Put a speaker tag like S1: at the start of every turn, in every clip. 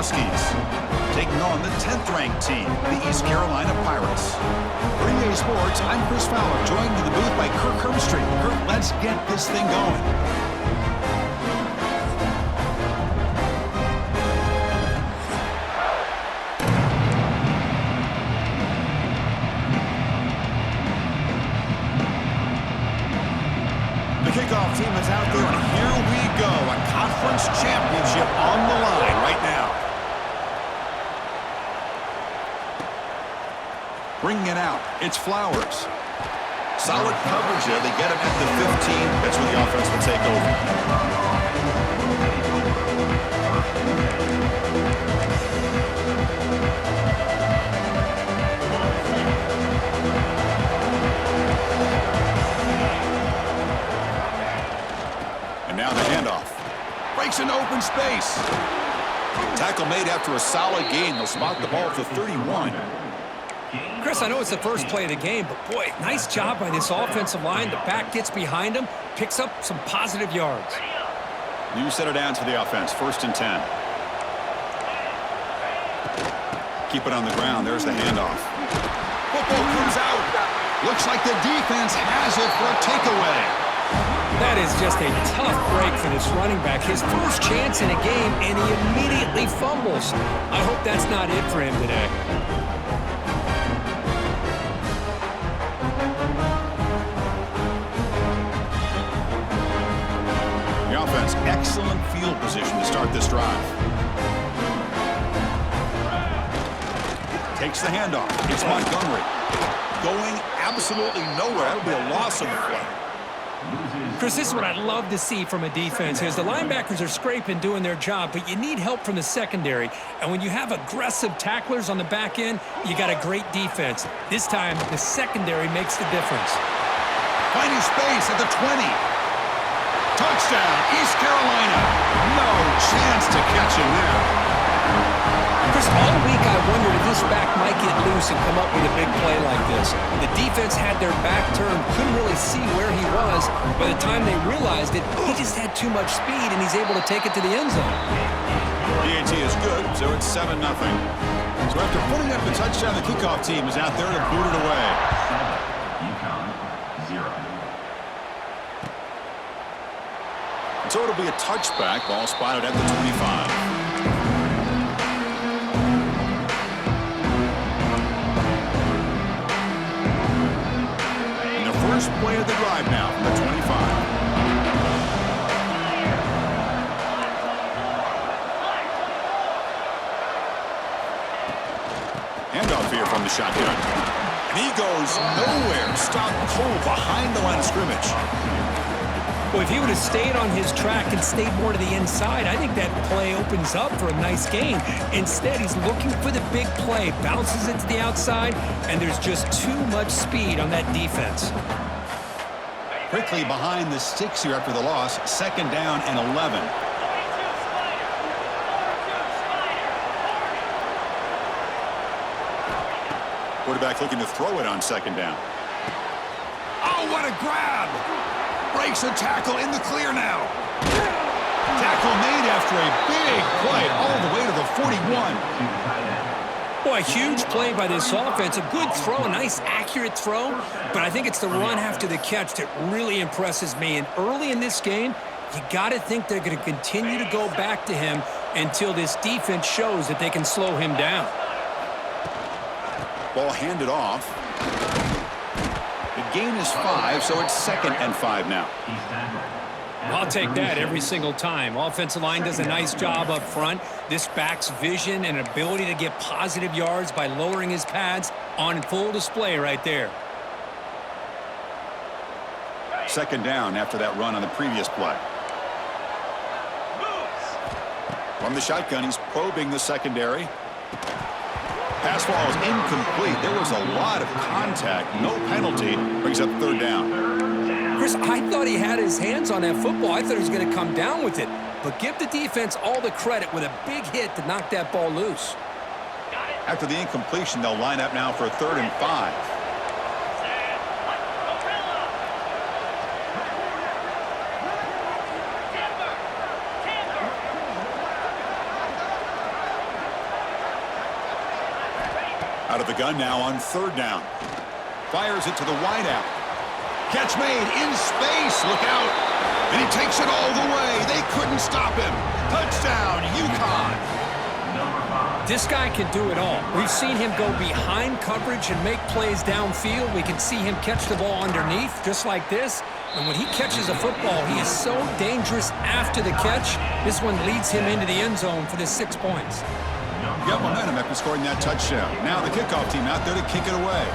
S1: Huskies. Taking on the 10th-ranked team, the East Carolina Pirates. For EA Sports, I'm Chris Fowler, joined in the booth by Kirk Herbstreit. Kirk, let's get this thing going. The kickoff team is out there, and here we go. A conference championship on the line right now. Bringing it out, it's Flowers. Solid coverage there. They get him at the 15. That's where the offense will take over. And now the handoff. Breaks into open space. Tackle made after a solid gain. They'll spot the ball for 31.
S2: Chris, I know it's the first play of the game, but boy, nice job by this offensive line. The back gets behind him, picks up some positive yards.
S1: You set it down to the offense. 1st and 10. Keep it on the ground. There's the handoff. Football comes out. Looks like the defense has it for a takeaway.
S2: That is just a tough break for this running back. His first chance in a game, and he immediately fumbles. I hope that's not it for him today.
S1: The offense, excellent field position to start this drive. Takes the handoff. It's Montgomery. Going absolutely nowhere. That'll be a loss on the play.
S2: Chris, this is what I'd love to see from a defense is the linebackers are scraping, doing their job, but you need help from the secondary. And when you have aggressive tacklers on the back end, you got a great defense. This time, the secondary makes the difference.
S1: Finding space at the 20. Touchdown, East Carolina. No chance to catch him there.
S2: Chris, all week I wondered if this back might get loose and come up with a big play like this. The defense had their back turned, couldn't really see where he was. By the time they realized it, he just had too much speed, and he's able to take it to the end zone.
S1: PAT is good, so it's 7-0. So after putting up the touchdown, the kickoff team is out there to boot it away.
S3: Uconn, 0.
S1: So it'll be a touchback. Ball spotted at the 25. First play of the drive now from the 25. Handoff here from the shotgun. And he goes nowhere. Stopped cold behind the line of scrimmage.
S2: Well, if he would have stayed on his track and stayed more to the inside, I think that play opens up for a nice gain. Instead, he's looking for the big play, bounces it to the outside, and there's just too much speed on that defense.
S1: Quickly behind the sticks here after the loss. 2nd down and 11. Quarterback looking to throw it on 2nd down. Oh, what a grab! Breaks a tackle in the clear now. Tackle made after a big play all the way to the 41.
S2: Boy, a huge play by this offense. A good throw, a nice accurate throw. But I think it's the run after the catch that really impresses me. And early in this game, you got to think they're going to continue to go back to him until this defense shows that they can slow him down.
S1: Ball handed off. The gain is 5, so it's 2nd and 5 now.
S2: I'll take that every single time. Offensive line does a nice job up front. This back's vision and ability to get positive yards by lowering his pads on full display right there.
S1: 2nd down after that run on the previous play. From the shotgun, he's probing the secondary. Pass ball is incomplete. There was a lot of contact. No penalty. Brings up 3rd down.
S2: Chris, I thought he had his hands on that football. I thought he was going to come down with it. But give the defense all the credit with a big hit to knock that ball loose.
S1: After the incompletion, they'll line up now for a 3rd and 5. Out of the gun now on third down. Fires it to the wideout. Catch made in space. Look out. And he takes it all the way. They couldn't stop him. Touchdown, Uconn.
S2: This guy can do it all. We've seen him go behind coverage and make plays downfield. We can see him catch the ball underneath, just like this. And when he catches a football, he is so dangerous after the catch. This one leads him into the end zone for the 6 points.
S1: Got momentum after scoring that touchdown. Now the kickoff team out there to kick it away.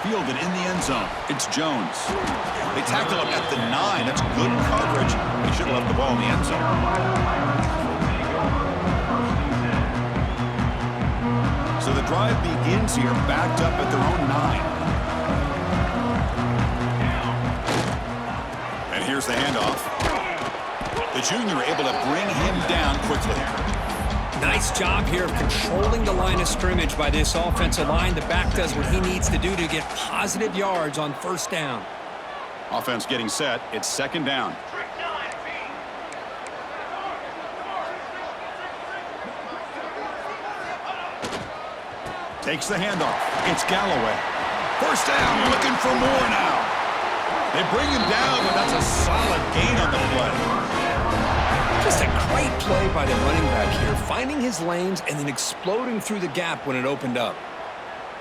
S1: Fielded in the end zone. It's Jones. They tackle him at the 9. That's good coverage. He should have left the ball in the end zone. So the drive begins here, backed up at their own 9. And here's the handoff. The junior able to bring him down quickly.
S2: Nice job here of controlling the line of scrimmage by this offensive line. The back does what he needs to do to get positive yards on first down.
S1: Offense getting set. It's second down. Takes the handoff. It's Galloway. First down, looking for more now. They bring him down, but that's a solid gain on the play.
S2: Just a great play by the running back here, finding his lanes and then exploding through the gap when it opened up.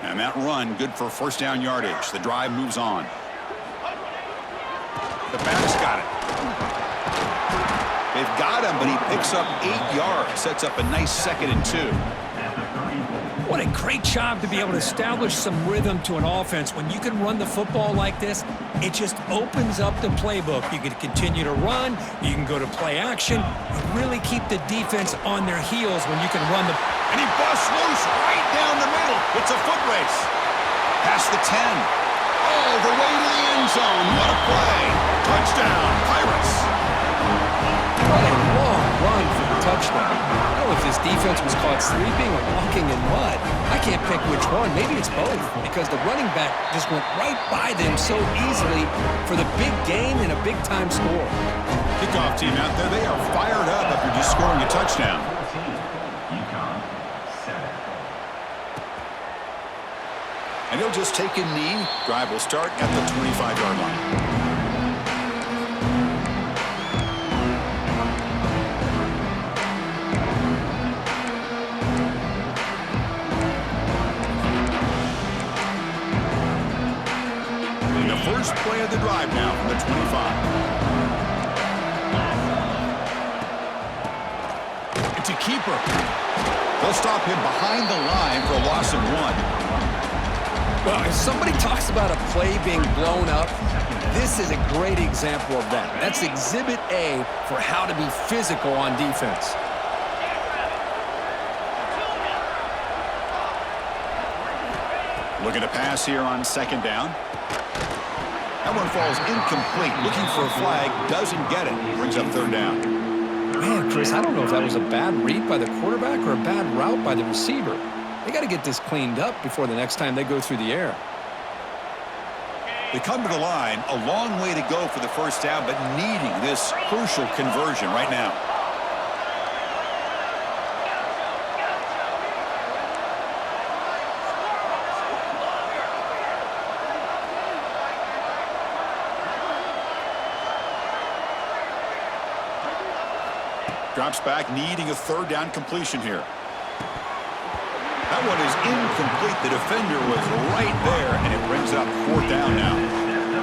S1: And that run, good for first down yardage. The drive moves on. The back's got it. They've got him, but he picks up 8 yards. Sets up a nice 2nd and 2.
S2: What a great job to be able to establish some rhythm to an offense. When you can run the football like this, it just opens up the playbook. You can continue to run. You can go to play action. You really keep the defense on their heels when you can run the...
S1: And he busts loose right down the middle. It's a foot race. Past the 10. All the way to the end zone. What a play. Touchdown, Pirates.
S2: What a long run for the touchdown. I don't know if this defense was caught sleeping or walking in mud. I can't pick which one. Maybe it's both, because the running back just went right by them so easily for the big gain and a big-time score.
S1: Kickoff team out there, they are fired up after just scoring a touchdown.
S3: Uconn 7.
S1: And he'll just take a knee. Drive will start at the 25-yard line. First play of the drive now from the 25. It's a keeper. They'll stop him behind the line for a loss of 1.
S2: Well, if somebody talks about a play being blown up, this is a great example of that. That's exhibit A for how to be physical on defense.
S1: Looking to pass here on second down. That one falls incomplete. Looking for a flag. Doesn't get it. Brings up third down.
S2: Man, Chris, I don't know if that was a bad read by the quarterback or a bad route by the receiver. They got to get this cleaned up before the next time they go through the air.
S1: They come to the line. A long way to go for the first down, but needing this crucial conversion right now. Drops back, needing a third down completion here. That one is incomplete. The defender was right there, and it brings up fourth down now.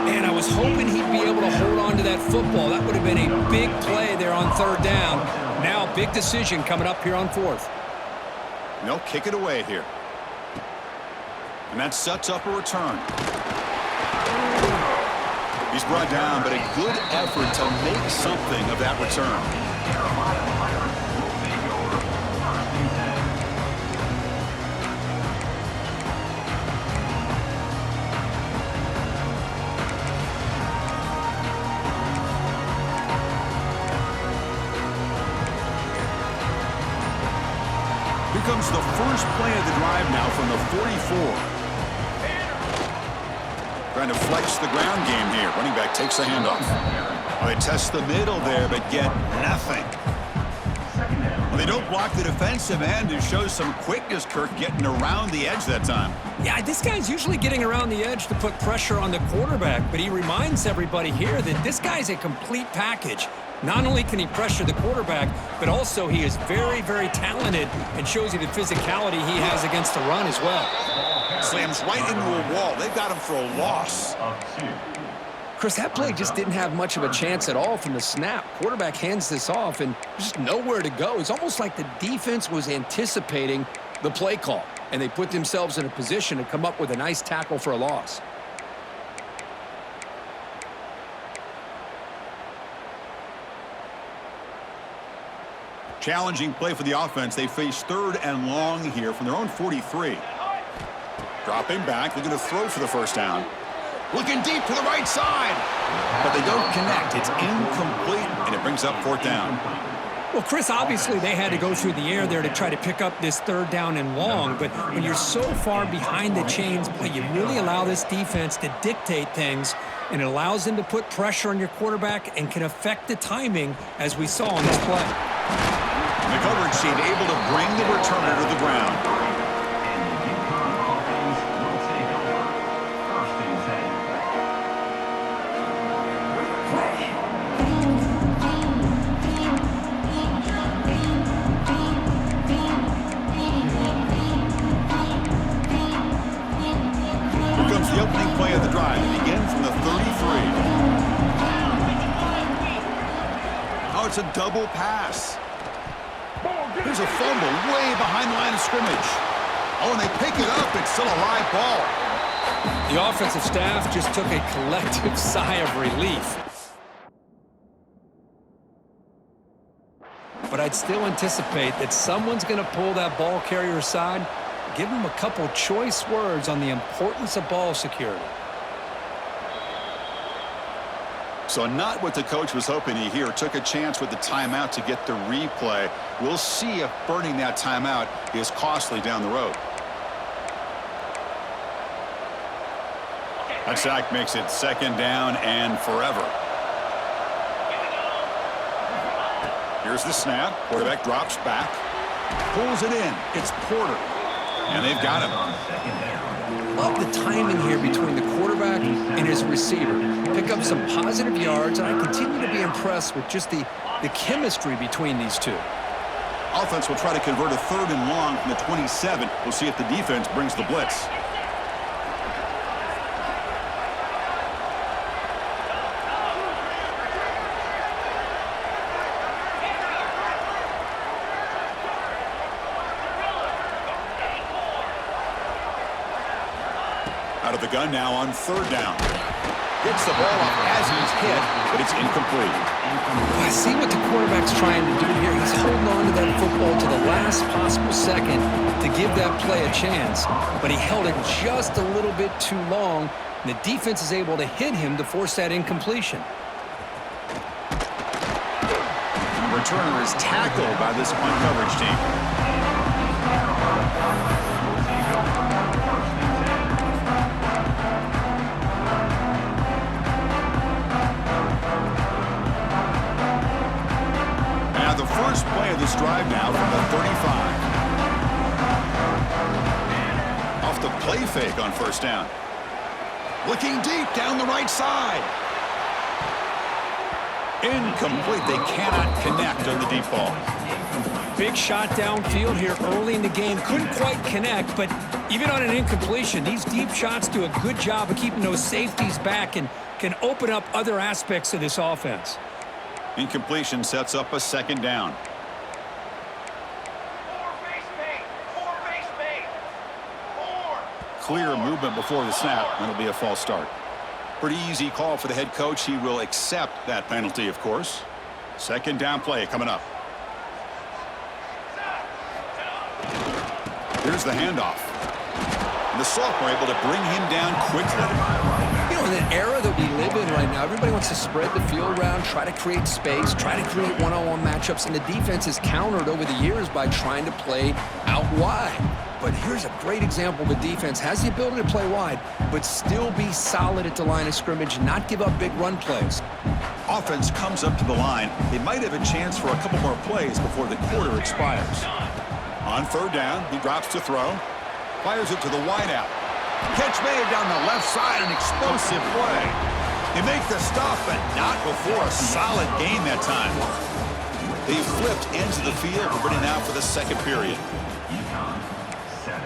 S2: Man, I was hoping he'd be able to hold on to that football. That would have been a big play there on third down. Now, big decision coming up here on fourth.
S1: And they'll kick it away here. And that sets up a return. He's brought down, but a good effort to make something of that return. Here comes the first play of the drive now from the 44. Trying to flex the ground game here. Running back takes the handoff. Well, they test the middle there, but get nothing. Well, they don't block the defensive end and shows some quickness, Kirk, getting around the edge that time.
S2: Yeah, this guy's usually getting around the edge to put pressure on the quarterback, but he reminds everybody here that this guy's a complete package. Not only can he pressure the quarterback, but also he is very, very talented and shows you the physicality he has against the run as well.
S1: Slams right into a wall. They've got him for a loss.
S2: Chris, that play just didn't have much of a chance at all from the snap. Quarterback hands this off, and there's just nowhere to go. It's almost like the defense was anticipating the play call, and they put themselves in a position to come up with a nice tackle for a loss.
S1: Challenging play for the offense. They face 3rd and long here from their own 43. Dropping back, looking to throw for the first down. Looking deep to the right side. But they don't connect. It's incomplete, and it brings up 4th down.
S2: Well, Chris, obviously they had to go through the air there to try to pick up this 3rd down and long, but when you're so far behind the chains, boy, you really allow this defense to dictate things, and it allows them to put pressure on your quarterback and can affect the timing, as we saw on this play.
S1: The coverage team able to bring the returner to the ground. Here comes the opening play of the drive. It begins from the 33. Oh, it's a double pass. There's a fumble way behind the line of scrimmage. Oh, and they pick it up. It's still a live ball.
S2: The offensive staff just took a collective sigh of relief. But I'd still anticipate that someone's going to pull that ball carrier aside, give him a couple choice words on the importance of ball security.
S1: So not what the coach was hoping to hear. Took a chance with the timeout to get the replay. We'll see if burning that timeout is costly down the road. That sack makes it 2nd down and forever. Here's the snap. Quarterback drops back. Pulls it in. It's Porter. And they've got him.
S2: Love the timing here between the quarterback and his receiver. Pick up some positive yards, and I continue to be impressed with just the chemistry between these two.
S1: Offense will try to convert a 3rd and long from the 27. We'll see if the defense brings the blitz. Out of the gun now on 3rd down. Gets the ball off as he's hit, but it's incomplete.
S2: I see what the quarterback's trying to do here. He's holding on to that football to the last possible second to give that play a chance, but he held it just a little bit too long, and the defense is able to hit him to force that incompletion.
S1: The returner is tackled by this punt coverage team. First play of this drive now from the 35. Off the play fake on 1st down. Looking deep down the right side. Incomplete. They cannot connect on the deep ball.
S2: Big shot downfield here early in the game. Couldn't quite connect, but even on an incompletion, these deep shots do a good job of keeping those safeties back and can open up other aspects of this offense.
S1: Incompletion sets up a 2nd down. Clear movement before the snap, and it'll be a false start. Pretty easy call for the head coach. He will accept that penalty, of course. 2nd down play coming up. Here's the handoff. And the sophomore able to bring him down quickly.
S2: You know, in the era that we live in right now. Everybody wants to spread the field around, try to create space, try to create one-on-one matchups, and the defense has countered over the years by trying to play out wide. But here's a great example. The defense has the ability to play wide, but still be solid at the line of scrimmage, not give up big run plays.
S1: Offense comes up to the line. They might have a chance for a couple more plays before the quarter expires. On third down, he drops to throw. Fires it to the wideout. Catch made down the left side, an explosive play. They make the stop, but not before a solid gain that time. They flipped ends of the field. We're ready now for the second period.
S3: Uconn 7.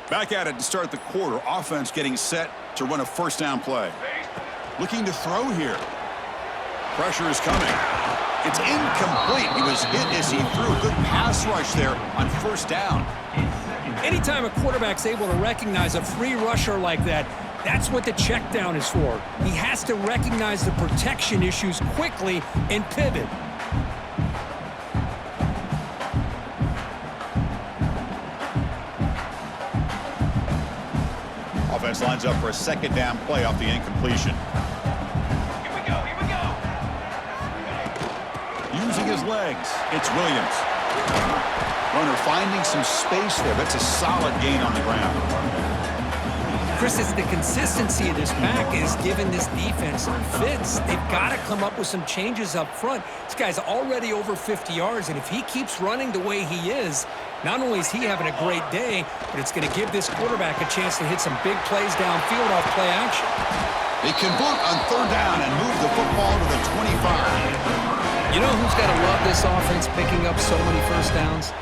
S1: Back at it to start the quarter. Offense getting set to run a first down play. Looking to throw here. Pressure is coming. It's incomplete. He was hit as he threw. Good pass rush there on first down.
S2: Anytime a quarterback's able to recognize a free rusher like that, that's what the check down is for. He has to recognize the protection issues quickly and pivot.
S1: Offense lines up for a second down play off the incompletion.
S3: Here we go.
S1: Using his legs, it's Williams. Runner finding some space there. That's a solid gain on the ground.
S2: Chris, it's the consistency of this back is giving this defense fits. They've got to come up with some changes up front. This guy's already over 50 yards, and if he keeps running the way he is, not only is he having a great day, but it's going to give this quarterback a chance to hit some big plays downfield off play action.
S1: They convert on third down and move the football to the 25.
S2: You know who's got to love this offense picking up so many first downs?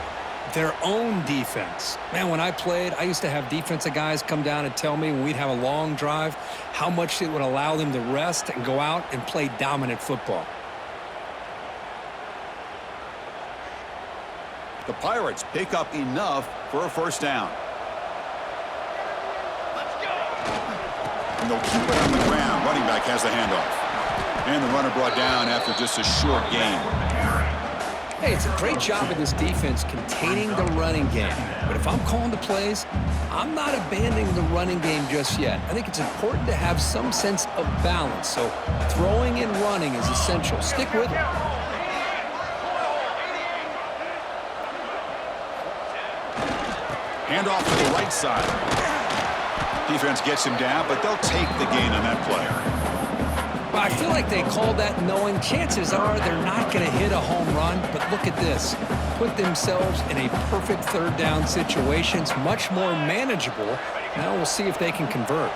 S2: Their own defense. Man, when I played, I used to have defensive guys come down and tell me when we'd have a long drive how much it would allow them to rest and go out and play dominant football.
S1: The Pirates pick up enough for a first down. And they'll keep it on the ground. Running back has the handoff. And the runner brought down after just a short gain.
S2: Hey, it's a great job of this defense containing the running game. But if I'm calling the plays, I'm not abandoning the running game just yet. I think it's important to have some sense of balance. So throwing and running is essential. Stick with it.
S1: Hand off to the right side. Defense gets him down, but they'll take the gain on that play.
S2: Well, I feel like they called that knowing chances are they're not going to hit a home run. But look at this. Put themselves in a perfect third down situation. It's much more manageable. Now we'll see if they can convert.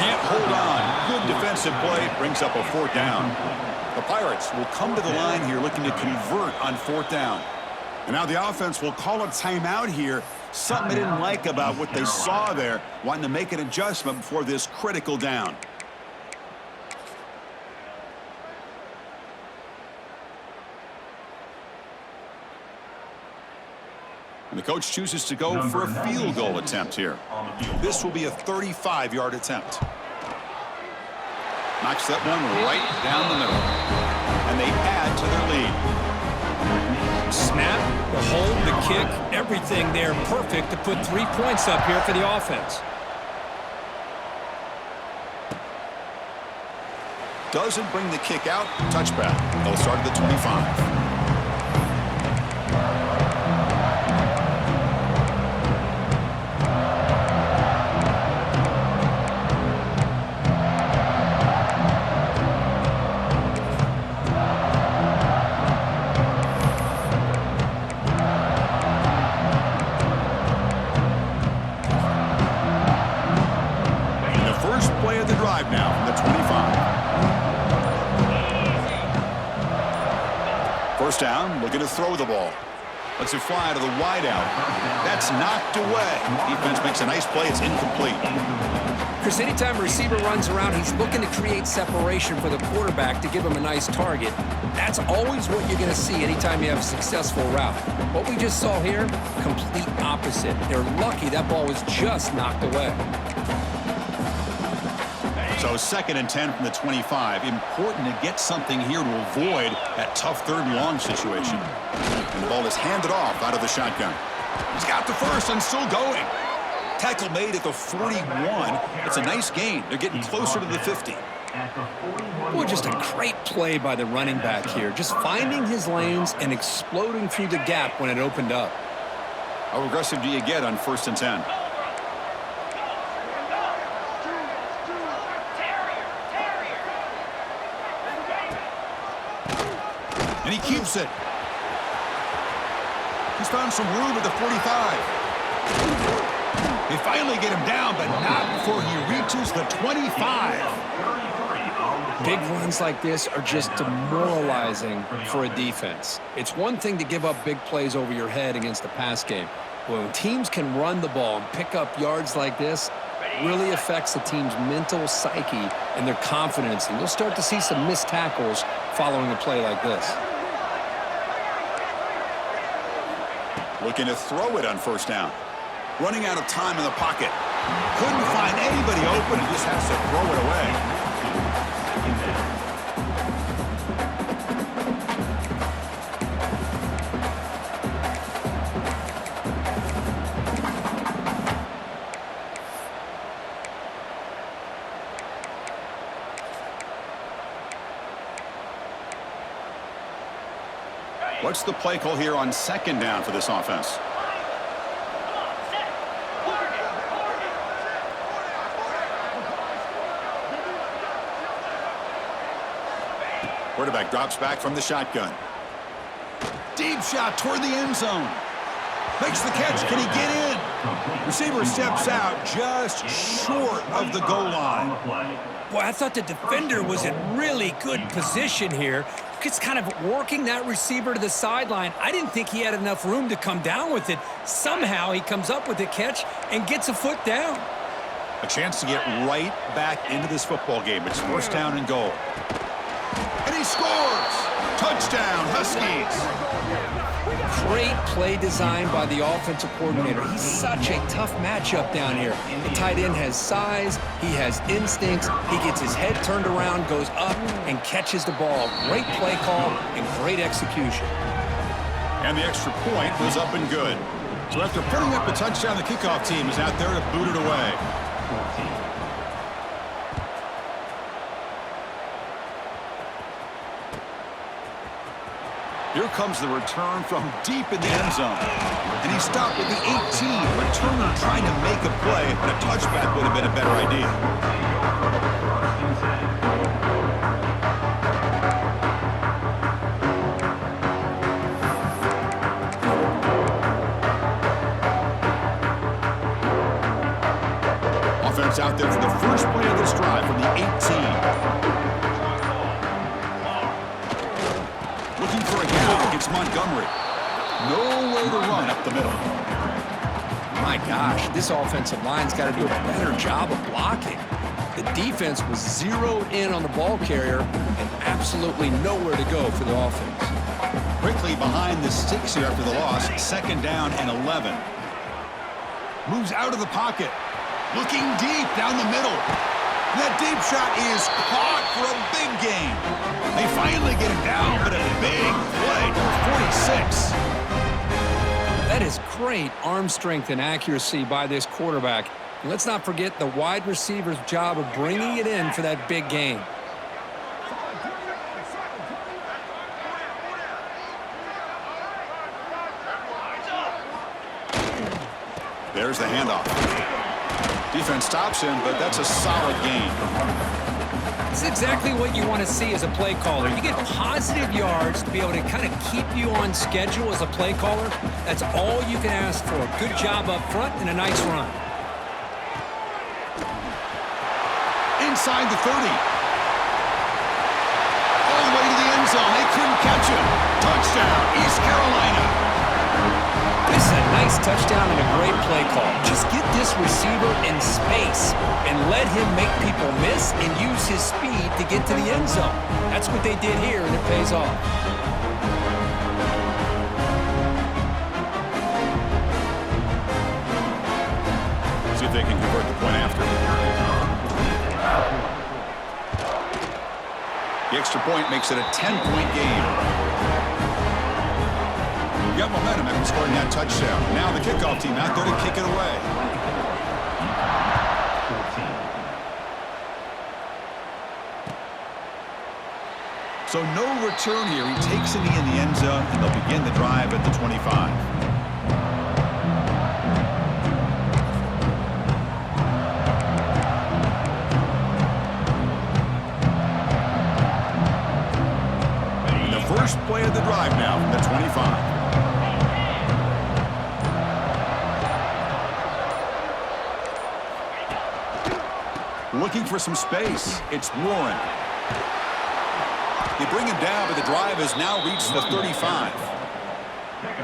S1: Can't hold on. Good defensive play. Brings up a fourth down. The Pirates will come to the line here looking to convert on fourth down. And now the offense will call a timeout here. Something they didn't like about what they saw there. Wanting to make an adjustment before this critical down. And the coach chooses to go for a field goal attempt here. This will be a 35-yard attempt. Knocks that one right down the middle. And they add to their lead.
S2: Snap, the hold, the kick, everything there perfect to put 3 points up here for the offense.
S1: Doesn't bring the kick out. Touchback. They'll start at the 25. Now from the 25. First down, looking to throw the ball. Lets it fly to the wideout. That's knocked away. Defense makes a nice play. It's incomplete.
S2: Chris, anytime a receiver runs around, he's looking to create separation for the quarterback to give him a nice target. That's always what you're going to see anytime you have a successful route. What we just saw here, complete opposite. They're lucky that ball was just knocked away.
S1: So 2nd and 10 from the 25. Important to get something here to avoid that tough 3rd and long situation. And the ball is handed off out of the shotgun. He's got the first and still going. Tackle made at the 41. It's a nice gain. They're getting closer to the 50.
S2: Boy, just a great play by the running back here. Just finding his lanes and exploding through the gap when it opened up.
S1: How aggressive do you get on 1st and 10? And he keeps it. He's found some room at the 45. They finally get him down, but not before he reaches the 25.
S2: Big runs like this are just demoralizing for a defense. It's one thing to give up big plays over your head against the pass game. But when teams can run the ball and pick up yards like this, it really affects the team's mental psyche and their confidence. And you'll start to see some missed tackles following a play like this.
S1: Looking to throw it on 1st down. Running out of time in the pocket. Couldn't find anybody open and just has to throw it away. What's the play call here on 2nd down for this offense? Quarterback drops back from the shotgun. Deep shot toward the end zone. Makes the catch. Can he get in? Receiver steps out just short of the goal line.
S2: Boy, I thought the defender was in really good position here. It's kind of working that receiver to the sideline. I didn't think he had enough room to come down with it. Somehow he comes up with the catch and gets a foot down.
S1: A chance to get right back into this football game. It's 1st down and goal. And he scores! Touchdown, Huskies!
S2: Great play design by the offensive coordinator. He's such a tough matchup down here. The tight end has size, he has instincts, he gets his head turned around, goes up, and catches the ball. Great play call and great execution.
S1: And the extra point was up and good. So after putting up the touchdown, the kickoff team is out there to boot it away. Here comes the return from deep in the end zone. And he stopped at the 18. Returner trying to make a play, but a touchback would have been a better idea. Offense out there for the first play of this drive from the 18. Looking for a gap against Montgomery. Nowhere to run up the middle.
S2: My gosh, this offensive line's got to do a better job of blocking. The defense was zeroed in on the ball carrier and absolutely nowhere to go for the offense.
S1: Quickly behind the sticks here after the loss. 2nd down and 11. Moves out of the pocket. Looking deep down the middle. And that deep shot is caught for a big gain. They finally get him down, but a big play to 46.
S2: That is great arm strength and accuracy by this quarterback. And let's not forget the wide receiver's job of bringing it in for that big gain.
S1: There's the handoff. Defense stops him, but that's a solid gain.
S2: It's exactly what you want to see as a play caller. You get positive yards to be able to kind of keep you on schedule as a play caller. That's all you can ask for. Good job up front and a nice run.
S1: Inside the 30. All the way to the end zone. They couldn't catch him. Touchdown, East Carolina.
S2: This is a nice touchdown and a great play call. Just get this receiver in space and let him make people miss and use his speed to get to the end zone. That's what they did here, and it pays off.
S1: See if they can convert the point after. The extra point makes it a 10-point game. You got momentum after scoring that touchdown. Now the kickoff team out there to kick it away. So no return here. He takes it in the end zone, and they'll begin the drive at the 25. First play of the drive now from the 25. Looking for some space. It's Warren. They bring him down, but the drive has now reached the 35.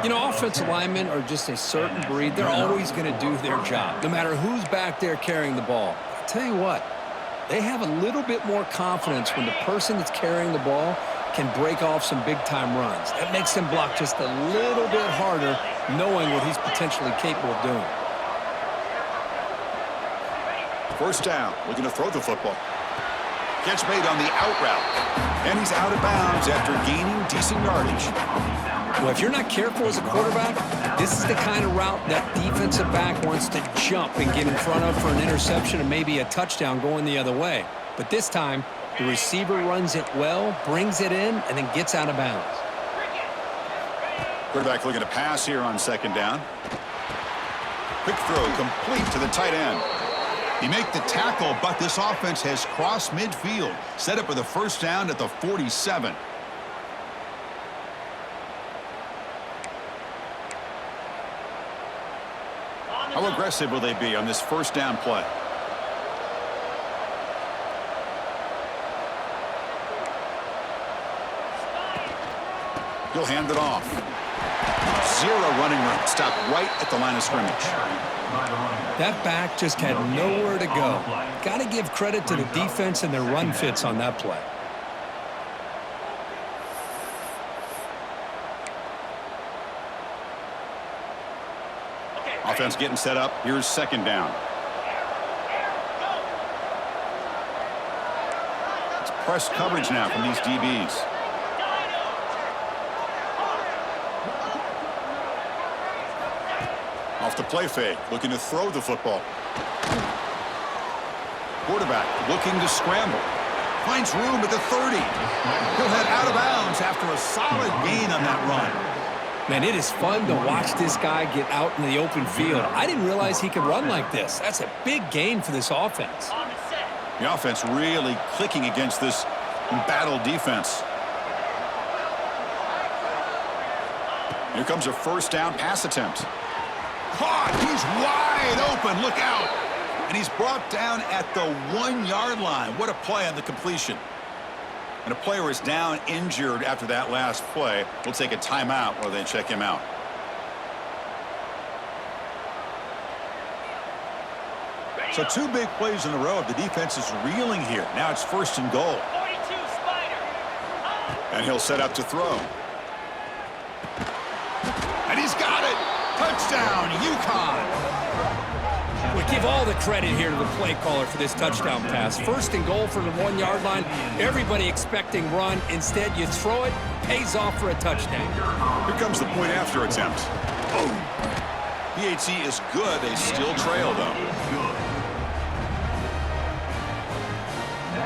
S2: You know, offensive linemen are just a certain breed. They're always going to do their job, no matter who's back there carrying the ball. I'll tell you what, they have a little bit more confidence when the person that's carrying the ball can break off some big-time runs. That makes him block just a little bit harder, knowing what he's potentially capable of doing.
S1: First down, looking to throw the football. Catch made on the out route. And he's out of bounds after gaining decent yardage.
S2: Well, if you're not careful as a quarterback, this is the kind of route that defensive back wants to jump and get in front of for an interception and maybe a touchdown going the other way. But this time, the receiver runs it well, brings it in, and then gets out of bounds.
S1: Quarterback looking to pass here on second down. Quick throw complete to the tight end. He make the tackle, but this offense has crossed midfield. Set up for the first down at the 47. How aggressive will they be on this first down play? He'll hand it off. Zero running room. Stopped right at the line of scrimmage.
S2: That back just had nowhere to go. Got to give credit to the defense and their run fits on that play.
S1: Offense getting set up. Here's second down. It's press coverage now from these DBs. Off the play fake, looking to throw the football. Quarterback looking to scramble. Finds room at the 30. He'll head out of bounds after a solid gain on that run.
S2: Man, it is fun to watch this guy get out in the open field. I didn't realize he could run like this. That's a big gain for this offense.
S1: The offense really clicking against this embattled defense. Here comes a first down pass attempt. Caught. He's wide open. Look out. And he's brought down at the 1-yard line. What a play on the completion. And a player is down injured after that last play. We'll take a timeout while they check him out. So 2 big plays in a row. The defense is reeling here. Now it's first and goal. And he'll set up to throw. And he's got it. Touchdown, Uconn.
S2: We give all the credit here to the play caller for this touchdown pass. First and goal from the 1-yard line. Everybody expecting run. Instead, you throw it. Pays off for a touchdown.
S1: Here comes the point after attempt. Boom. PHC is good. They still trail, though.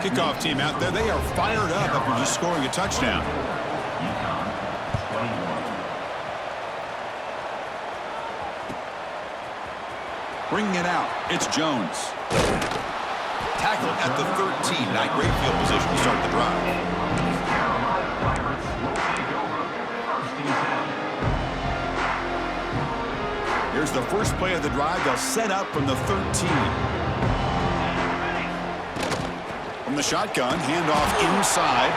S1: Kickoff team out there. They are fired up after just scoring a touchdown. Bringing it out, it's Jones. Tackle at the 13. Not great field position to start the drive. Here's the first play of the drive. They'll set up from the 13. From the shotgun, handoff inside.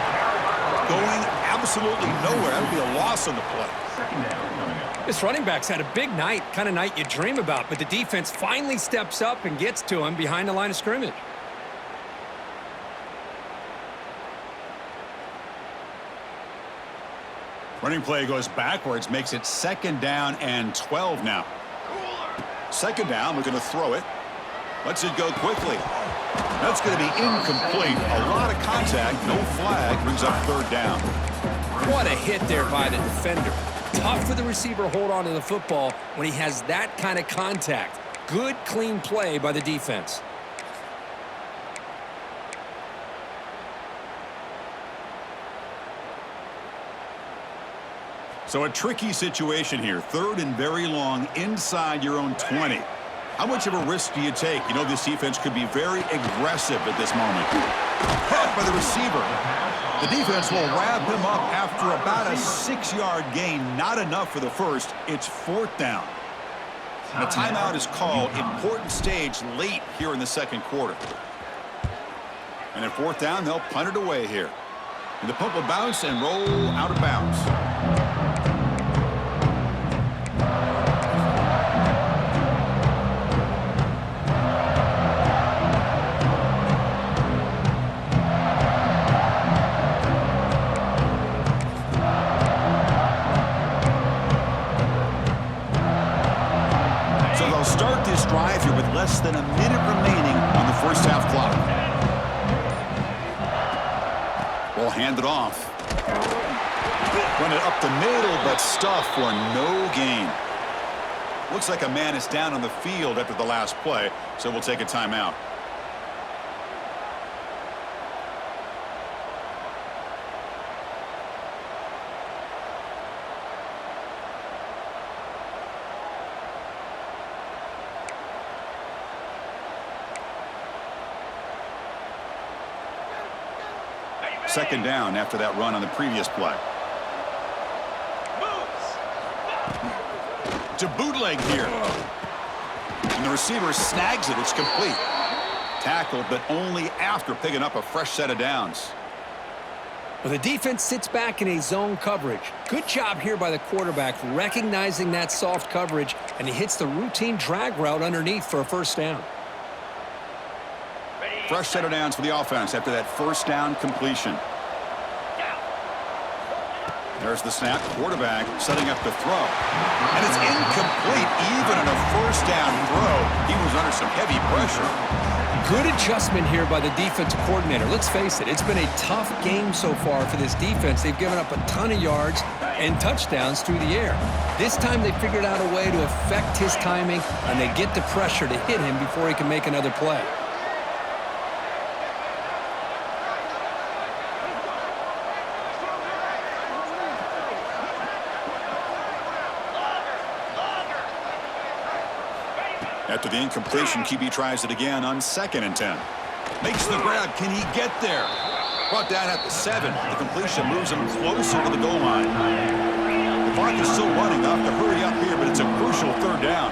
S1: Going absolutely nowhere. That would be a loss on the play.
S2: This running back's had a big night, kind of night you dream about, but the defense finally steps up and gets to him behind the line of scrimmage.
S1: Running play goes backwards, makes it 2nd down and 12 now. 2nd down, we're going to throw it. Lets it go quickly. That's going to be incomplete. A lot of contact, no flag, brings up 3rd down.
S2: What a hit there by the defender. Tough for the receiver to hold on to the football when he has that kind of contact. Good, clean play by the defense.
S1: So a tricky situation here. 3rd and very long inside your own 20. How much of a risk do you take? You know this defense could be very aggressive at this moment. Caught by the receiver. The defense will wrap him up after about a 6-yard gain. Not enough for the first. It's 4th down. And a timeout is called. Important stage late here in the 2nd quarter. And at 4th down, they'll punt it away here. And the punt will bounce and roll out of bounds. Start this drive here with less than a minute remaining on the first half clock. Ball handed off. Run it up the middle, but stuffed for no gain. Looks like a man is down on the field after the last play, so we'll take a timeout. Second down after that run on the previous play. To bootleg here. And the receiver snags it. It's complete. Tackled, but only after picking up a fresh set of downs.
S2: Well, the defense sits back in a zone coverage. Good job here by the quarterback recognizing that soft coverage, and he hits the routine drag route underneath for a first down.
S1: Fresh set of downs for the offense after that first down completion. There's the snap. Quarterback setting up the throw. And it's incomplete even on a first down throw. He was under some heavy pressure.
S2: Good adjustment here by the defensive coordinator. Let's face it, it's been a tough game so far for this defense. They've given up a ton of yards and touchdowns through the air. This time they figured out a way to affect his timing, and they get the pressure to hit him before he can make another play.
S1: After the incompletion, QB tries it again on 2nd and 10. Makes the grab. Can he get there? Brought down at the 7. The completion moves him closer to the goal line. The clock is still running. They'll have to hurry up here, but it's a crucial 3rd down.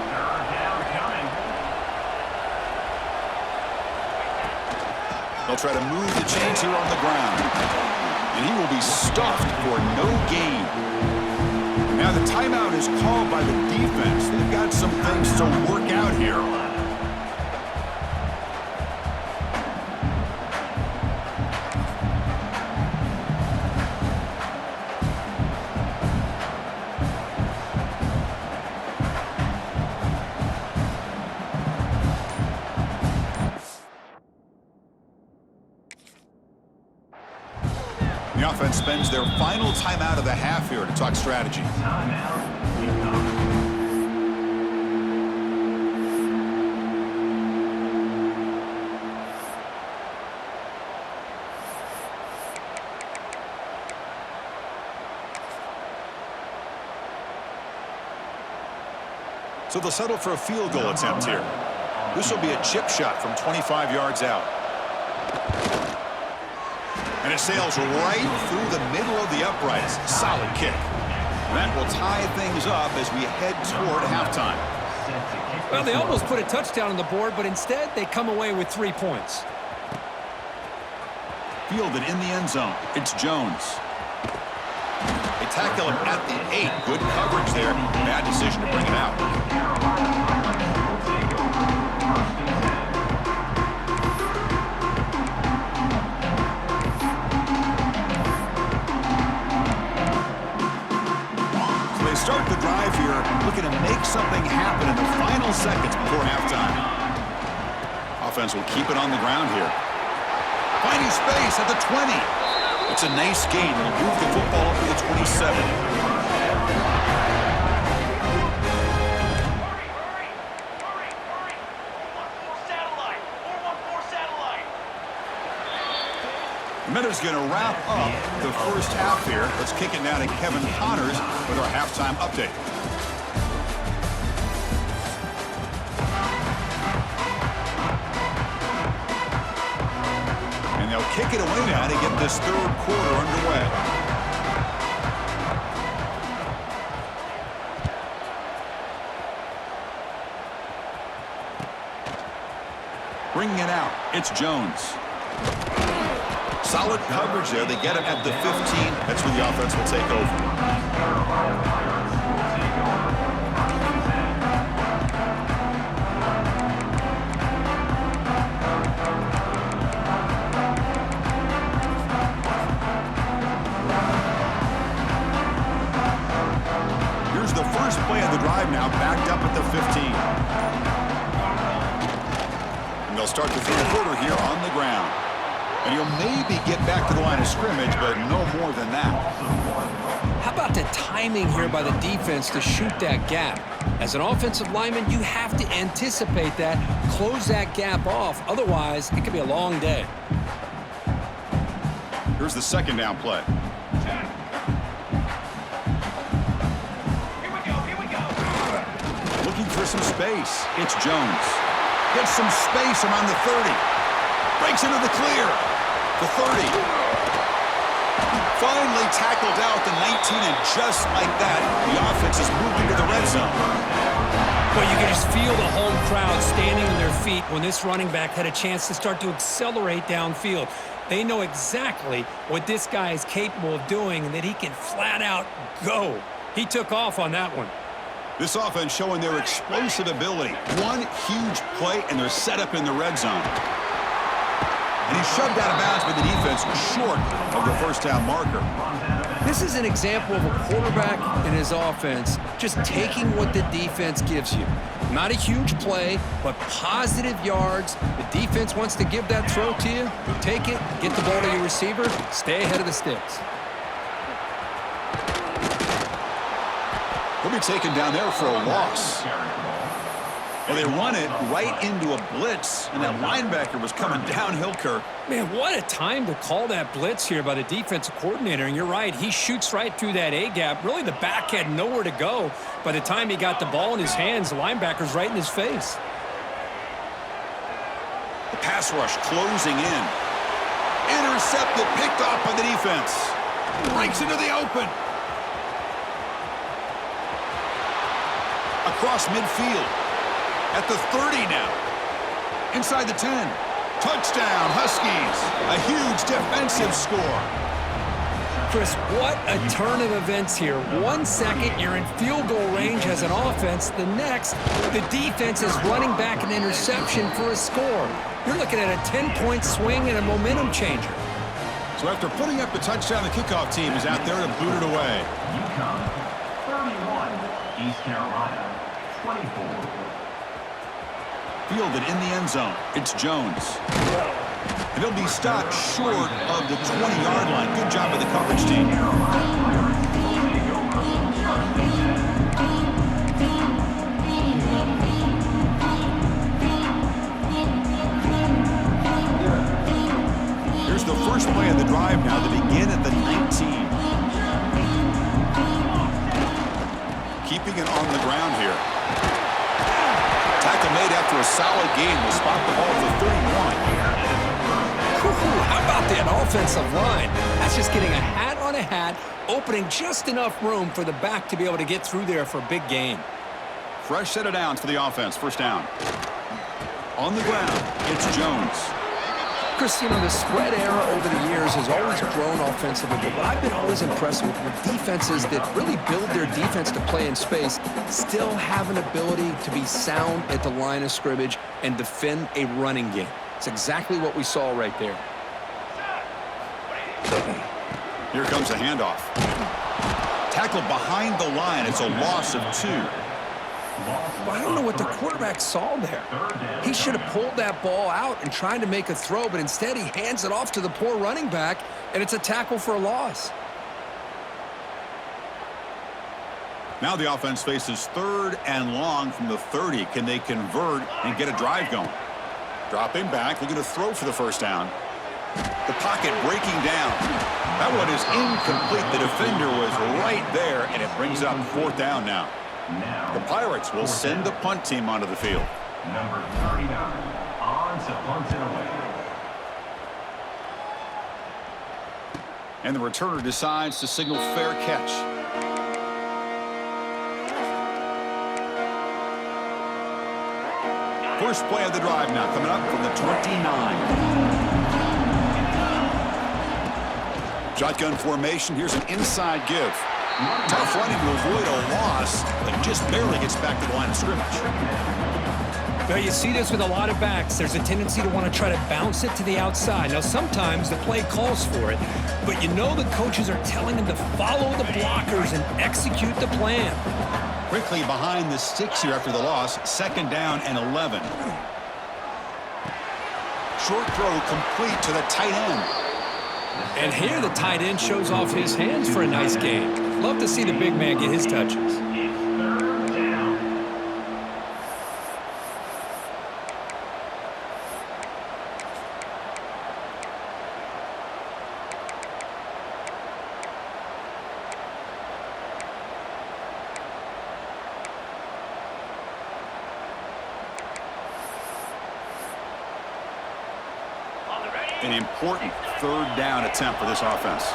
S1: They'll try to move the chains here on the ground. And he will be stuffed for no gain. Now the timeout is called by the defense. They've got some things to work out here. The offense spends their final timeout of the half here to talk strategy. So they'll settle for a field goal attempt here. This will be a chip shot from 25 yards out. And it sails right through the middle of the uprights. Solid kick. That will tie things up as we head toward halftime.
S2: Well, they almost put a touchdown on the board, but instead they come away with 3 points.
S1: Fielded in the end zone. It's Jones. They tackle him at the 8. Good coverage there. Bad decision to bring it out. So they start the drive here, looking to make something happen in the final seconds before halftime. Offense will keep it on the ground here. Finding space at the 20. It's a nice gain. It'll move the football up to the 27. Minutes going to wrap up the first half here. Let's kick it now to Kevin Connors with our halftime update. And they'll kick it away now to get this third quarter underway. Bringing it out, it's Jones. Solid coverage there. They get him at the 15. That's where the offense will take over. Here's the first play of the drive now, backed up at the 15. And they'll start the third quarter here on the ground. And you'll maybe get back to the line of scrimmage, but no more than that.
S2: How about the timing here by the defense to shoot that gap? As an offensive lineman, you have to anticipate that, close that gap off. Otherwise, it could be a long day.
S1: Here's the second down play.
S3: Here we go.
S1: Looking for some space. It's Jones. Gets some space around the 30. Breaks into the clear. The 30. Finally tackled out the 19, and just like that, the offense has moved into the red zone.
S2: Well, you can just feel the home crowd standing on their feet when this running back had a chance to start to accelerate downfield. They know exactly what this guy is capable of doing and that he can flat out go. He took off on that one.
S1: This offense showing their explosive ability. One huge play, and they're set up in the red zone. And he's shoved out of bounds by the defense short of the first down marker.
S2: This is an example of a quarterback and his offense just taking what the defense gives you. Not a huge play, but positive yards. The defense wants to give that throw to you. You take it, get the ball to your receiver, stay ahead of the sticks.
S1: He'll be taken down there for a loss. Well, they run it right into a blitz, and that linebacker was coming downhill, Kirk.
S2: Man, what a time to call that blitz here by the defensive coordinator. And you're right, he shoots right through that A-gap. Really, the back had nowhere to go. By the time he got the ball in his hands, the linebacker's right in his face.
S1: The pass rush closing in. Intercepted, picked off by the defense. Breaks into the open. Across midfield. At the 30 now. Inside the 10. Touchdown, Huskies. A huge defensive score.
S2: Chris, what a turn of events here. 1 second, you're in field goal range as an offense. The next, the defense is running back an interception for a score. You're looking at a 10-point swing and a momentum changer.
S1: So after putting up the touchdown, the kickoff team is out there to boot it away.
S3: Uconn, 31. East Carolina, 24.
S1: Fielded in the end zone. It's Jones. And he'll be stopped short of the 20-yard line. Good job by the coverage team. Here's the first play of the drive now. They begin at the 19. Keeping it on the ground here. Tackle made after a solid gain. Will spot the ball at the 31.
S2: How about that offensive line? That's just getting a hat on a hat, opening just enough room for the back to be able to get through there for a big gain.
S1: Fresh set of downs for the offense. First down. On the ground, it's Jones.
S2: Chris, you know, the spread era over the years has always grown offensively, but what I've been always impressed with defenses that really build their defense to play in space still have an ability to be sound at the line of scrimmage and defend a running game. It's exactly what we saw right there.
S1: Here comes a handoff. Tackle behind the line. It's a loss of 2.
S2: Well, I don't know what the quarterback saw there. He should have pulled that ball out and tried to make a throw, but instead he hands it off to the poor running back, and it's a tackle for a loss.
S1: Now the offense faces 3rd and long from the 30. Can they convert and get a drive going? Dropping back, looking to throw for the first down. The pocket breaking down. That one is incomplete. The defender was right there, and it brings up 4th down now. The Pirates will send the punt team onto the field.
S3: Number 39 on to punt it away.
S1: And the returner decides to signal fair catch. First play of the drive now coming up from the 29. Shotgun formation. Here's an inside give. Tough running to avoid a loss, but just barely gets back to the line of scrimmage.
S2: Well, you see this with a lot of backs. There's a tendency to want to try to bounce it to the outside. Now, sometimes the play calls for it, but you know the coaches are telling them to follow the blockers and execute the plan.
S1: Quickly behind the sticks here after the loss. 2nd down and 11. Short throw complete to the tight end.
S2: And here the tight end shows off his hands for a nice game. Love to see the big man get his touches.
S3: It's 3rd down.
S1: An important 3rd down attempt for this offense.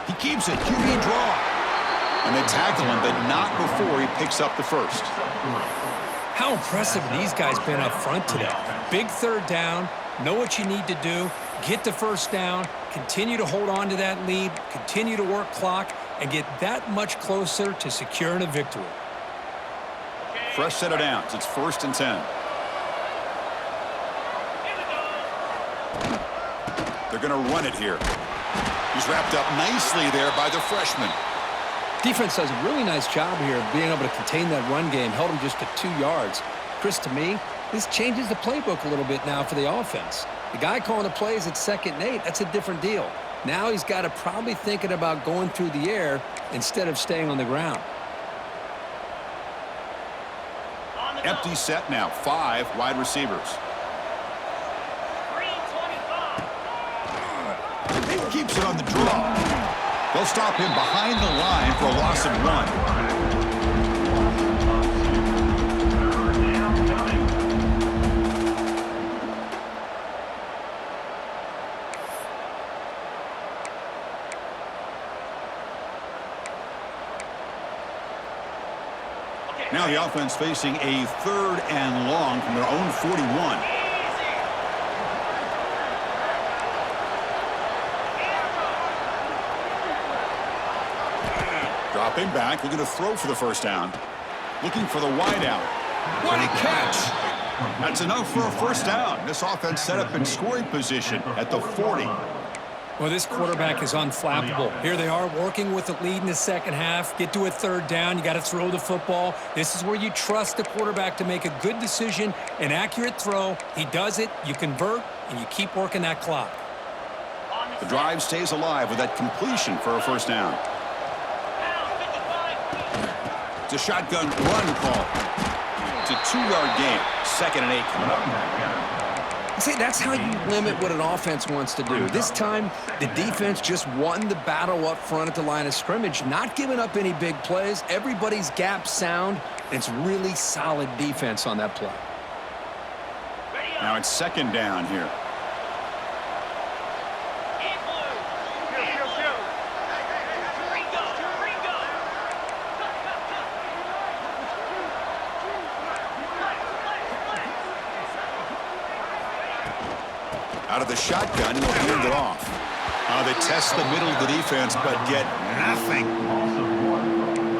S1: He keeps it. QB draw. And they tackle him, but not before he picks up the first.
S2: How impressive these guys been up front today. Big 3rd down. Know what you need to do. Get the first down. Continue to hold on to that lead. Continue to work clock and get that much closer to securing a victory.
S1: Fresh set of downs. It's 1st and 10. They're going to run it here. He's wrapped up nicely there by the freshman.
S2: Defense does a really nice job here of being able to contain that run game. Held him just to 2 yards. Chris, to me, this changes the playbook a little bit now for the offense. The guy calling the plays at 2nd and 8, that's a different deal. Now he's got to probably thinking about going through the air instead of staying on the ground.
S1: Empty set now. 5 wide receivers. He keeps it on the draw. They'll stop him behind the line for a loss of 1. Now the offense facing a 3rd and long from their own 41. Dropping back, looking to throw for the first down. Looking for the wideout. What a catch! That's enough for a first down. This offense set up in scoring position at the 40.
S2: Well, this quarterback is unflappable. Here they are working with the lead in the 2nd half. Get to a 3rd down. You got to throw the football. This is where you trust the quarterback to make a good decision, an accurate throw. He does it, you convert, and you keep working that clock.
S1: The drive stays alive with that completion for a first down. It's a shotgun run call. It's a 2-yard gain. 2nd and 8 coming up.
S2: See, that's how you limit what an offense wants to do. This time, the defense just won the battle up front at the line of scrimmage, not giving up any big plays. Everybody's gap sound. It's really solid defense on that play.
S1: Now it's 2nd down here. Out of the shotgun, and he'll hand it off. They test the middle of the defense, but get nothing.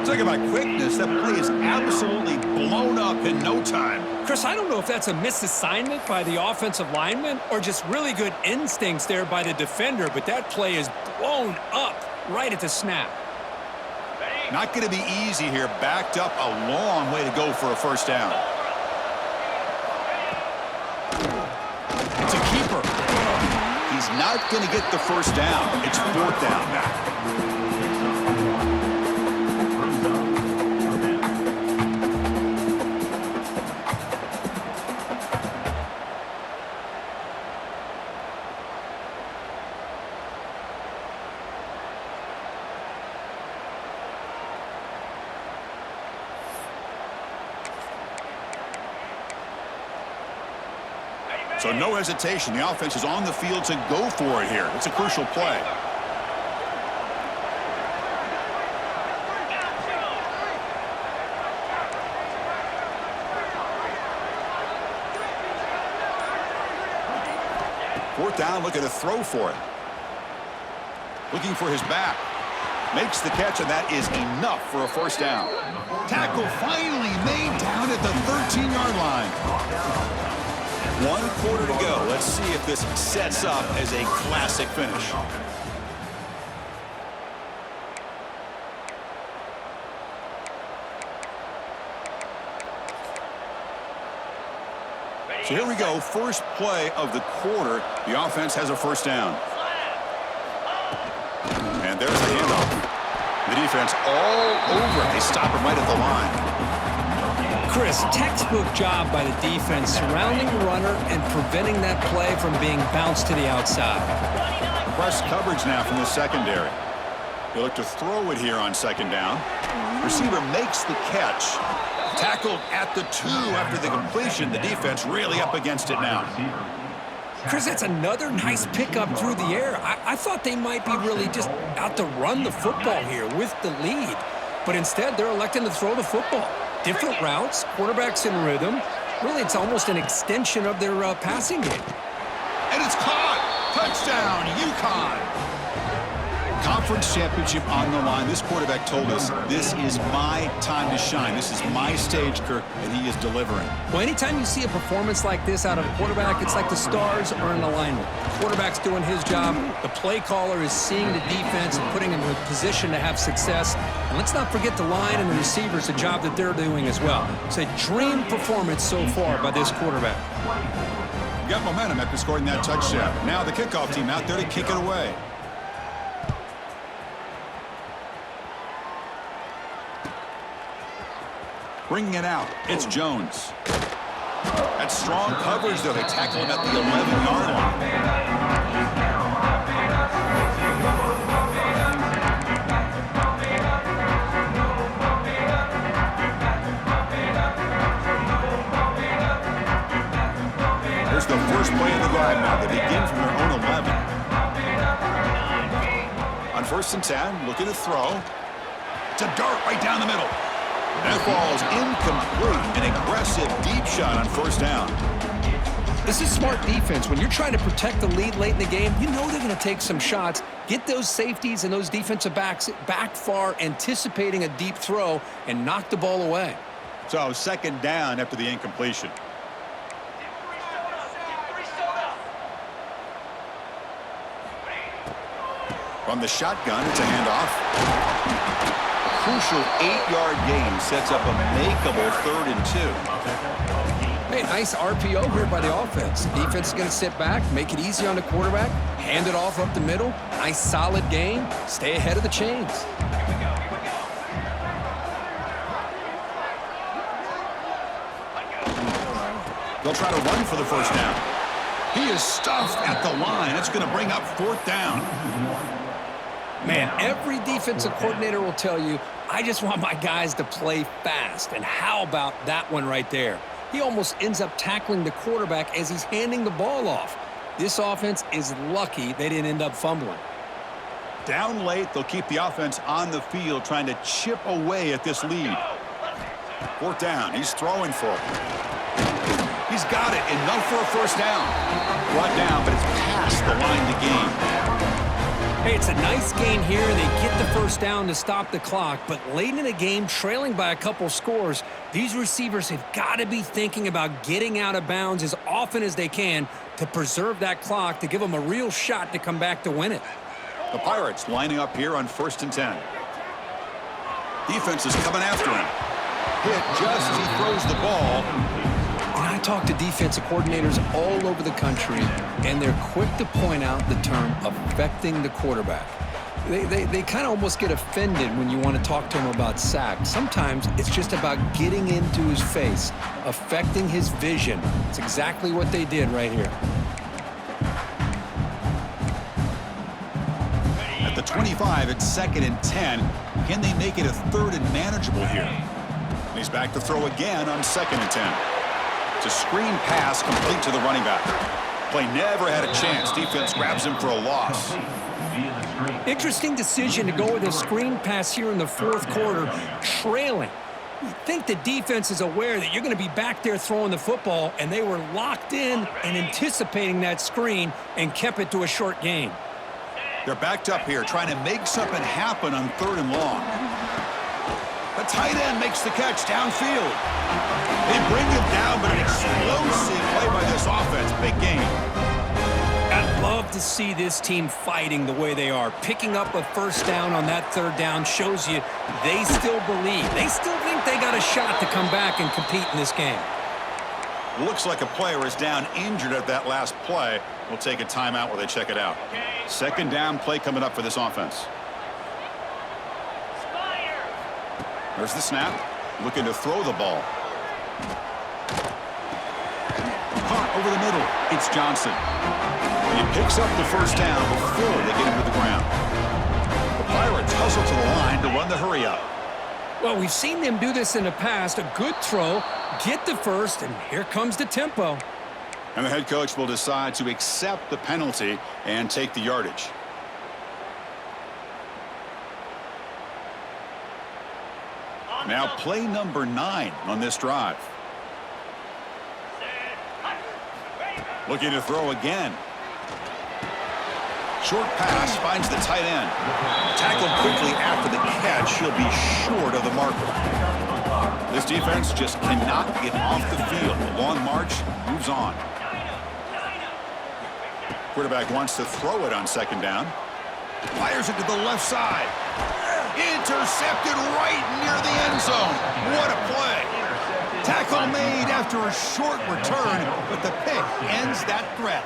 S1: Talking about quickness, that play is absolutely blown up in no time.
S2: Chris, I don't know if that's a misassignment by the offensive lineman or just really good instincts there by the defender, but that play is blown up right at the snap.
S1: Not going to be easy here. Backed up a long way to go for a first down. It's a keeper. He's not going to get the first down. It's fourth down now. So no hesitation. The offense is on the field to go for it here. It's a crucial play. Fourth down, looking to throw for it. Looking for his back. Makes the catch, and that is enough for a first down. Tackle finally made down at the 13-yard line. 1 quarter to go. Let's see if this sets up as a classic finish. So here we go. First play of the quarter. The offense has a first down. And there's the handoff. The defense all over. They stop him right at the line.
S2: Chris, textbook job by the defense surrounding the runner and preventing that play from being bounced to the outside.
S1: Press coverage now from the secondary. They look to throw it here on second down. Receiver makes the catch. Tackled at the 2 after the completion. The defense really up against it now.
S2: Chris, that's another nice pickup through the air. I thought they might be really just out to run the football here with the lead. But instead, they're electing to throw the football. Different routes, quarterbacks in rhythm. Really, it's almost an extension of their passing game.
S1: And it's caught! Touchdown, Uconn! Conference championship on the line. This quarterback told us, this is my time to shine. This is my stage, Kirk, and he is delivering.
S2: Well, anytime you see a performance like this out of a quarterback, it's like the stars are in alignment. The quarterback's doing his job. The play caller is seeing the defense and putting him in a position to have success. And let's not forget the line and the receivers, the job that they're doing as well. It's a dream performance so far by this quarterback.
S1: Got momentum after scoring that touchdown. Now the kickoff team out there to kick it away. Bringing it out, it's Jones. That's strong coverage, though. They tackle him at the 11-yard line. Here's the first play of the drive now. They begin from their own 11. On 1st and 10, looking to throw. It's a dart right down the middle. That ball is incomplete. An aggressive deep shot on 1st down.
S2: This is smart defense. When you're trying to protect the lead late in the game, you know they're going to take some shots, get those safeties and those defensive backs back far, anticipating a deep throw, and knock the ball away.
S1: So 2nd down after the incompletion. From the shotgun, it's a handoff. Crucial 8-yard gain sets up a makeable 3rd and 2.
S2: Hey, nice RPO here by the offense. Defense is going to sit back, make it easy on the quarterback, hand it off up the middle. Nice solid gain. Stay ahead of the chains.
S1: They'll try to run for the first down. He is stuffed at the line. It's going to bring up 4th down.
S2: Man, every defensive coordinator will tell you, I just want my guys to play fast. And how about that one right there? He almost ends up tackling the quarterback as he's handing the ball off. This offense is lucky they didn't end up fumbling.
S1: Down late, they'll keep the offense on the field trying to chip away at this lead. 4th down, he's throwing for it. He's got it. Enough for a first down. Brought down, but it's past the line to gain.
S2: Hey, it's a nice gain here. They get the first down to stop the clock, but late in the game, trailing by a couple scores, these receivers have got to be thinking about getting out of bounds as often as they can to preserve that clock, to give them a real shot to come back to win it.
S1: The Pirates lining up here on 1st and 10. Defense is coming after him. Hit just as he throws the ball.
S2: And I talk to defensive coordinators all over the country, and they're quick to point out the term affecting the quarterback. They kind of almost get offended when you want to talk to them about sacks. Sometimes it's just about getting into his face, affecting his vision. It's exactly what they did right here.
S1: At the 25, it's 2nd and 10. Can they make it a 3rd and manageable here? He's back to throw again on 2nd and 10. It's a screen pass complete to the running back. Play never had a chance. Defense grabs him for a loss.
S2: Interesting decision to go with a screen pass here in the 4th quarter, trailing. You think the defense is aware that you're going to be back there throwing the football, and they were locked in and anticipating that screen and kept it to a short gain.
S1: They're backed up here, trying to make something happen on 3rd and long. The tight end makes the catch downfield. They bring him down, but an explosive play by this offense. Big game.
S2: I'd love to see this team fighting the way they are. Picking up a first down on that 3rd down shows you they still believe. They still think they got a shot to come back and compete in this game.
S1: Looks like a player is down injured at that last play. We'll take a timeout while they check it out. 2nd down play coming up for this offense. There's the snap. Looking to throw the ball. Caught over the middle. It's Johnson. He picks up the first down before they get him to the ground. The Pirates hustle to the line to run the hurry up.
S2: Well, we've seen them do this in the past. A good throw, get the first, and here comes the tempo.
S1: And the head coach will decide to accept the penalty and take the yardage. Now play number 9 on this drive. Looking to throw again. Short pass finds the tight end. Tackled quickly after the catch. He'll be short of the marker. This defense just cannot get off the field. The long march moves on. Quarterback wants to throw it on 2nd down. Fires it to the left side. Intercepted right near the end zone. What a play. Tackle made after a short return, but the pick ends that threat.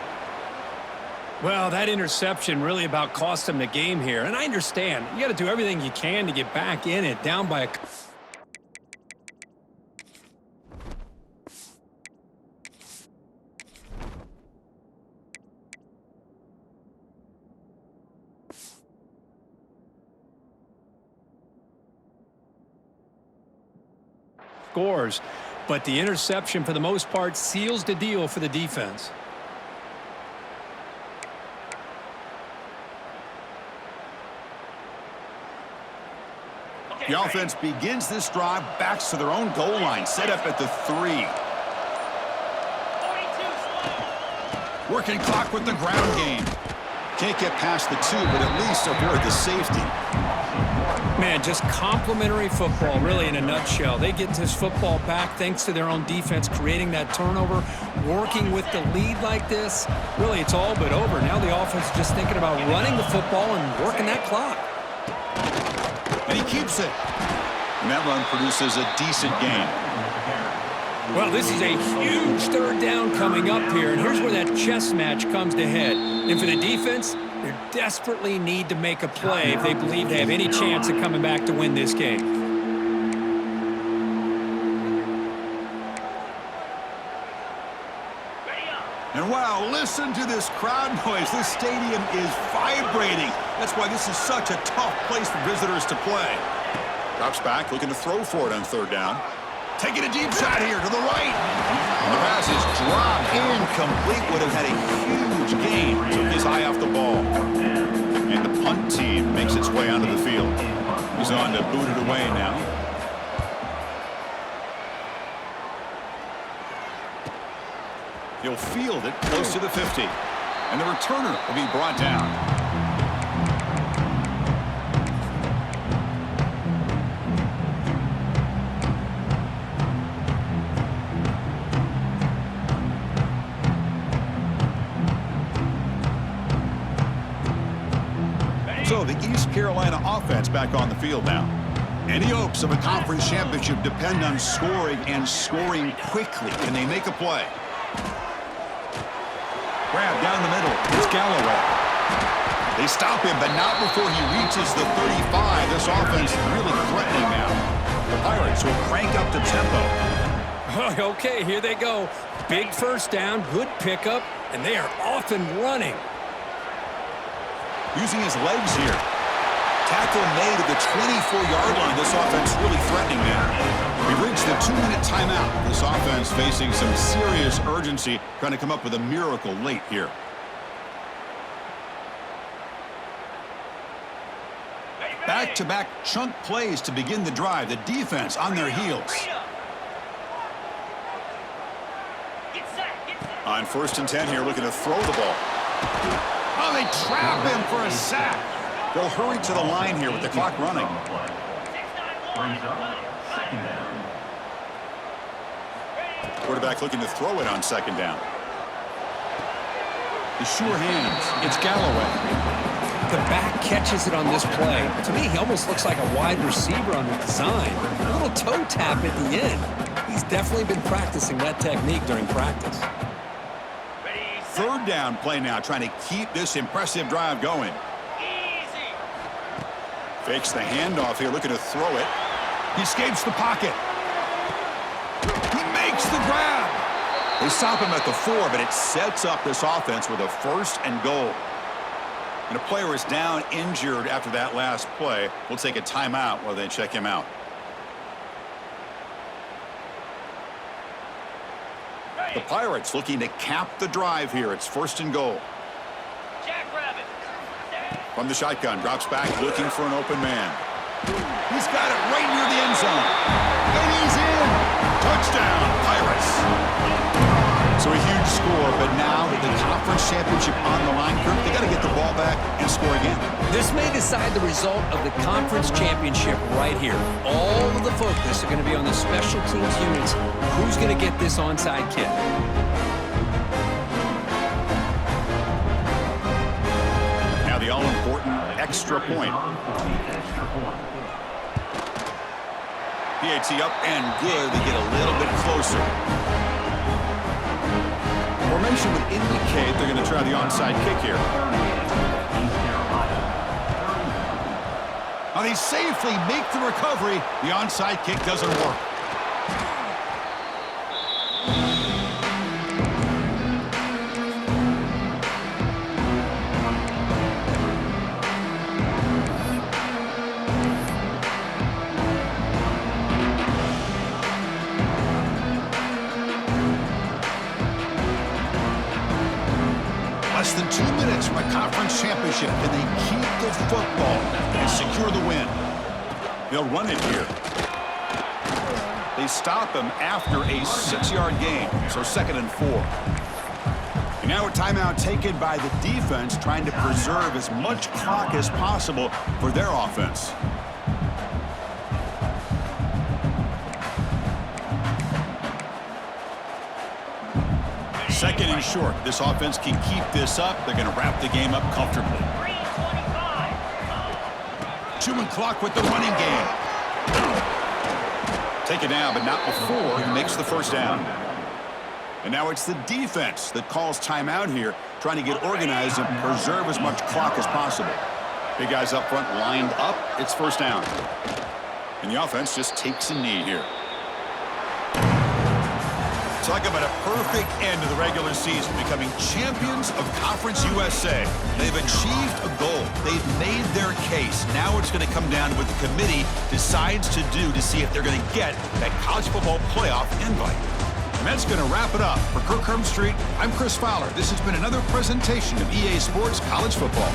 S2: Well, that interception really about cost them the game here. And I understand. You got to do everything you can to get back in it, down by a... scores, but the interception for the most part seals the deal for the defense.
S1: The offense begins this drive, backs to their own goal line, set up at the 3. Working clock with the ground game. Can't get past the 2, but at least avoid the safety.
S2: Man, just complimentary football, really, in a nutshell. They get this football back thanks to their own defense, creating that turnover, working with the lead like this. Really, it's all but over. Now the offense is just thinking about running the football and working that clock.
S1: And he keeps it. And that run produces a decent gain.
S2: Well, this is a huge 3rd down coming up here, and here's where that chess match comes to head. And for the defense, they desperately need to make a play if they believe they have any chance of coming back to win this game.
S1: And wow, listen to this crowd noise. This stadium is vibrating. That's why this is such a tough place for visitors to play. Drops back, looking to throw for it on 3rd down. Taking a deep shot here to the right. And the pass is dropped incomplete. Would have had a huge gain. Took his eye off the ball. And the punt team makes its way onto the field. He's on to boot it away now. He'll field it close to the 50. And the returner will be brought down. So the East Carolina offense back on the field now. Any hopes of a conference championship depend on scoring and scoring quickly. Can they make a play? Grab down the middle. It's Galloway. They stop him, but not before he reaches the 35. This offense really threatening now. The Pirates will crank up the tempo.
S2: Okay, here they go. Big first down, good pickup, and they are off and running.
S1: Using his legs here. Tackle made at the 24-yard line. This offense really threatening now. We've reached the 2-minute timeout. This offense facing some serious urgency, trying to come up with a miracle late here. Back-to-back chunk plays to begin the drive. The defense on their heels. On 1st and 10 here, looking to throw the ball. Oh, they trap him for a sack. They'll hurry to the line here with the clock running. Quarterback looking to throw it on 2nd down. The sure hands. It's Galloway.
S2: The back catches it on this play. To me, he almost looks like a wide receiver on the design. A little toe tap at the end. He's definitely been practicing that technique during practice.
S1: 3rd down play now, trying to keep this impressive drive going. Fakes the handoff here, looking to throw it. He escapes the pocket. He makes the grab. They stop him at the 4, but it sets up this offense with a 1st and goal. And a player is down injured after that last play. We'll take a timeout while they check him out. The Pirates looking to cap the drive here. It's 1st and goal. From the shotgun, drops back, looking for an open man. He's got it right near the end zone. And he's in. Touchdown, Pirates. So a huge score, but now with the conference championship on the line, Kirk, they got to get the ball back and score again.
S2: This may decide the result of the conference championship right here. All of the focus are going to be on the special teams units. Who's going to get this onside kick?
S1: Now the all-important extra point. PAT up and good. They get a little bit closer. Formation would indicate they're going to try the onside kick here. Now they safely make the recovery. The onside kick doesn't work. Less than 2 minutes from a conference championship. Can they keep the football and secure the win? They'll run it here. They stop him after a 6-yard gain, so 2nd and 4. And now a timeout taken by the defense, trying to preserve as much clock as possible for their offense. Second and short. This offense can keep this up. They're going to wrap the game up comfortably. 2 clock with the running game. Take it down, but not before he makes the 1st down. And now it's the defense that calls timeout here, trying to get organized and preserve as much clock as possible. Big guys up front lined up. It's 1st down. And the offense just takes a knee here. Talk about a perfect end to the regular season, becoming champions of Conference USA. They've achieved a goal. They've made their case. Now it's going to come down to what the committee decides to do to see if they're going to get that college football playoff invite. And that's going to wrap it up. For Kirk Street, I'm Chris Fowler. This has been another presentation of EA Sports College Football.